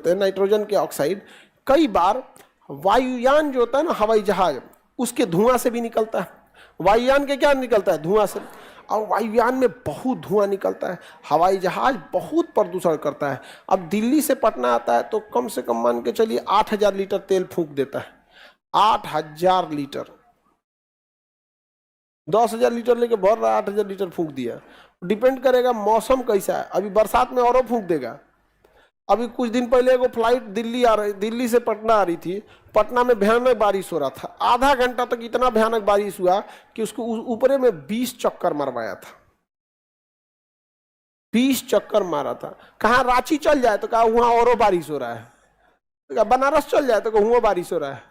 होते हैं नाइट्रोजन के ऑक्साइड, कई बार वायुयान जो होता है ना, हवाई जहाज, उसके धुआं से भी निकलता है। वायुयान के क्या निकलता है? धुआं से। और वायुयान में बहुत धुआं निकलता है, हवाई जहाज बहुत प्रदूषण करता है। अब दिल्ली से पटना आता है तो कम से कम मान के चलिए 8,000 लीटर तेल फूंक देता है। 8,000 लीटर, 10,000 लीटर लेके भर रहा है, 8,000 लीटर फूंक दिया। डिपेंड करेगा मौसम कैसा है, अभी बरसात में और फूंक देगा। अभी कुछ दिन पहले एगो फ्लाइट दिल्ली से पटना आ रही थी, पटना में भयानक बारिश हो रहा था, आधा घंटा तक इतना भयानक बारिश हुआ कि उसको ऊपरे में 20 चक्कर मरवाया था। 20 चक्कर मारा था। कहा रांची चल जाए तो कहा वहां और बारिश हो रहा है, तो कहा बनारस चल जाए तो कहा वहां बारिश हो रहा है,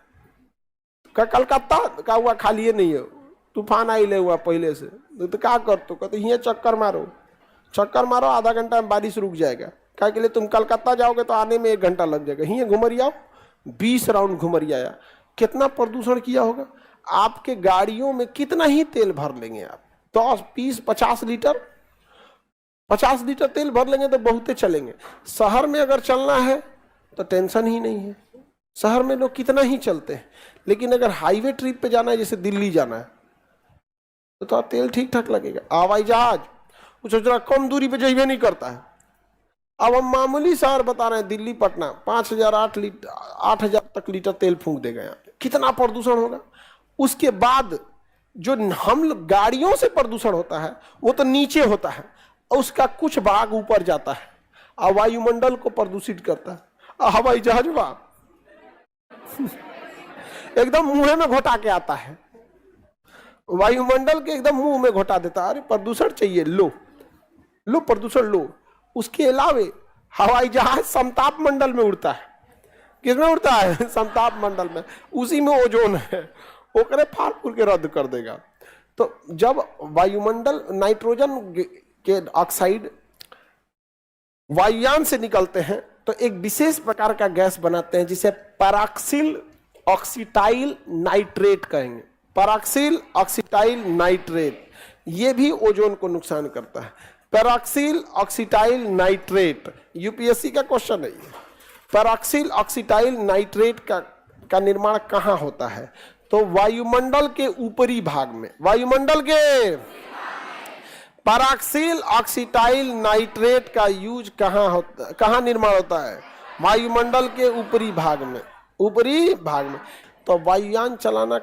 कहा कलकत्ता कहा हुआ खाली नहीं है, तूफान आई ले हुआ पहले से, तो क्या कर, तो कहते ये चक्कर मारो, आधा घंटा में बारिश रुक जाएगा। क्या के लिए तुम कलकत्ता जाओगे तो आने में 1 घंटा लग जाएगा, ही घुमरिया 20 राउंड घुमरियाया। कितना प्रदूषण किया होगा। आपके गाड़ियों में कितना ही तेल भर लेंगे आप, 10, 20, 50 लीटर, 50 लीटर तेल भर लेंगे तो बहुते चलेंगे। शहर में अगर चलना है तो टेंशन ही नहीं है, शहर में लोग कितना ही चलते हैं। लेकिन अगर हाईवे ट्रिप पे जाना है, जैसे दिल्ली जाना है, तो थोड़ा तेल ठीक ठाक लगेगा। हवाई जहाज कुछ जरा कम दूरी पे जाइए नहीं करता है। अब हम मामूली शहर बता रहे हैं, दिल्ली पटना 5,000 8,000 तक लीटर तेल फूंक देगा यहाँ पे, कितना प्रदूषण होगा। उसके बाद जो हम गाड़ियों से प्रदूषण होता है वो तो नीचे होता है, उसका कुछ भाग ऊपर जाता है और वायुमंडल को प्रदूषित करता है। हवाई जहाज एकदम मुंह में घोटा के आता है, वायुमंडल के एकदम मुंह में घोटा देता है। अरे प्रदूषण चाहिए, लो प्रदूषण लो। उसके अलावे हवाई जहाज समताप मंडल में उड़ता है। किसमें उड़ता है? समताप मंडल में। उसी में ओजोन है, वो करे फाड़ फूड़ के रद्द कर देगा। तो जब वायुमंडल नाइट्रोजन के ऑक्साइड वायुयान से निकलते हैं तो एक विशेष प्रकार का गैस बनाते हैं जिसे पैराक्सिल ऑक्सीटाइल नाइट्रेट कहेंगे। पैराक्सिल ऑक्सीटाइल नाइट्रेट, ये भी ओजोन को नुकसान करता है। पैराक्सिल ऑक्सीटाइल नाइट्रेट यूपीएससी का क्वेश्चन है। पैराक्सिल ऑक्सीटाइल नाइट्रेट का निर्माण कहाँ होता है? तो वायुमंडल के ऊपरी भाग में। वायुमंडल के पैराक्सिल ऑक्सीटाइल नाइट्रेट का यूज कहाँ निर्माण होता है? वायुमंडल के ऊपरी भाग में। ऊपरी भाग में। तो वायुयान चलाना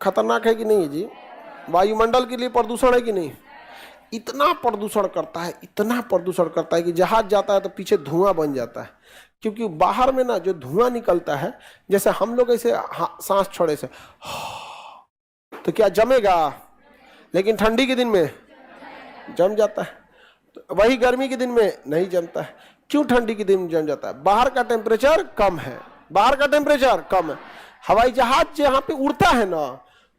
खतरनाक है कि नहीं जी? वायुमंडल के लिए प्रदूषण है कि नहीं? इतना प्रदूषण करता है कि जहाज जाता है तो पीछे धुआं बन जाता है। क्योंकि बाहर में ना जो धुआं निकलता है, जैसे हम लोग ऐसे सांस छोड़े से तो क्या जमेगा, लेकिन ठंडी के दिन में जम जाता है। तो वही गर्मी के दिन में नहीं जमता है। क्यों ठंडी के दिन में जम जाता है? बाहर का टेम्परेचर कम है, हवाई जहाज जहाँ पे उड़ता है ना,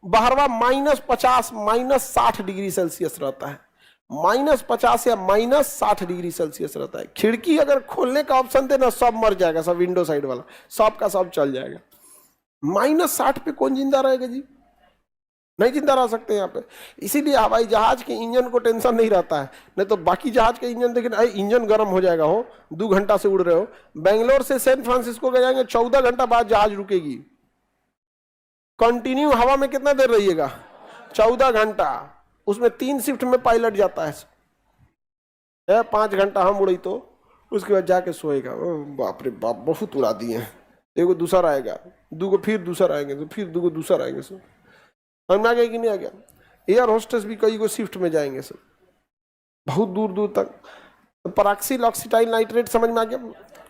बाहरवा -50 -60 डिग्री सेल्सियस रहता है। -50 या -60 डिग्री सेल्सियस रहता है। खिड़की अगर खोलने का ऑप्शन दे ना, सब मर जाएगा, सब विंडो साइड वाला सब का सब चल जाएगा। -60 पे कौन जिंदा रहेगा जी? नहीं जिंदा रह सकते यहाँ पे। इसीलिए हवाई जहाज के इंजन को टेंशन नहीं रहता है। नहीं तो बाकी जहाज के इंजन देखें, इंजन गर्म हो जाएगा, हो 2 घंटा से उड़ रहे हो, बेंगलोर से सैन फ्रांसिस्को के जाएंगे, 14 घंटा बाद जहाज रुकेगी। कंटिन्यू हवा में कितना देर रहिएगा? 14 घंटा। उसमें 3 शिफ्ट में पायलट जाता है। 5 घंटा हम उड़ी तो उसके बाद जाके सोएगा। बाप रे बाप, बहुत उड़ा दिए हैं। एगो दूसरा आएगा, 2 को फिर दूसरा आएंगे, तो फिर 2 को दूसरा आएंगे। सब समझ में आ गया कि नहीं आ गया? एयर होस्टेस भी कई को शिफ्ट में जाएंगे सब, बहुत दूर दूर तक। पैराक्सिल ऑक्सीटाइल नाइट्रेट समझ में आ गया?